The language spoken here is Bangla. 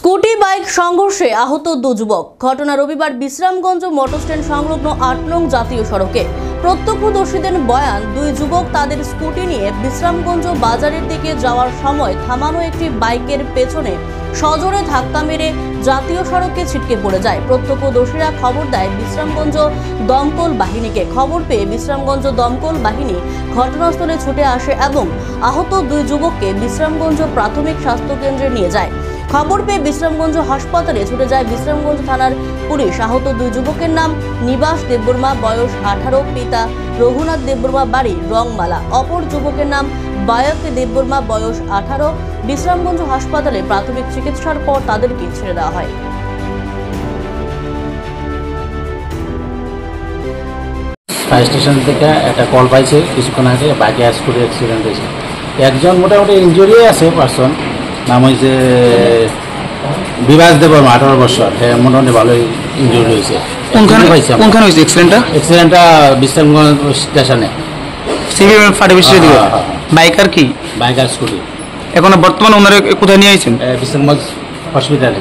স্কুটি বাইক সংঘর্ষে আহত দুই যুবক। ঘটনা রবিবার বিশ্রামগঞ্জ মোটর স্ট্যান্ড সংলগ্ন ৮ নং জাতীয় সড়কে। প্রত্যক্ষদর্শীদের বয়ান, দুই যুবক তাদের স্কুটি নিয়ে বিশ্রামগঞ্জ বাজারের দিকে যাওয়ার সময় থামানো একটি বাইকের পেছনে সজোরে ধাক্কা মেরে জাতীয় সড়কে ছিটকে পড়ে যায়। প্রত্যক্ষদর্শীরা খবর দেয় বিশ্রামগঞ্জ দমকল বাহিনীকে। খবর পেয়ে বিশ্রামগঞ্জ দমকল বাহিনী ঘটনাস্থলে ছুটে আসে এবং আহত দুই যুবককে বিশ্রামগঞ্জ প্রাথমিক স্বাস্থ্য কেন্দ্রে নিয়ে যায়। খবর পেয়ে বিশ্রামগঞ্জ হাসপাতালে ছুটে যায় বিশ্রামগঞ্জ থানার পুলিশ। আহত দুই যুবকের নাম নিবাস দেববর্মা, বয়স 18, পিতা রঘুনাথ দেববর্মা, বাড়ি রংমালা। অপর যুবকের নাম বায়ক দেববর্মা, বয়স 18। বিশ্রামগঞ্জ হাসপাতালে প্রাথমিক চিকিৎসার পর তাদেরকে ছেড়ে দেওয়া হয়। ফায়ার স্টেশন থেকে একটা কল পাইছে কিছুক্ষণ আগে, বাইকে স্কুটি অ্যাক্সিডেন্ট হয়েছে। একজন মোটামুটি ইঞ্জুরি আছে, পার্সন নাম হয়েছে বিভাস দেববর্মা, 18 বছর। হ্যাঁ, মোটামুটি ভালোই ইঞ্জুরি হয়েছে। কোনখানে হয়েছে অ্যাক্সিডেন্টটা বিশ্রামগঞ্জ স্টেশনে। বাইকার কি? Biker scooty. এখন বর্তমানে ওনারা কোথায় নিয়ে আইছেন? বিশ্রামগঞ্জ হসপিটালে।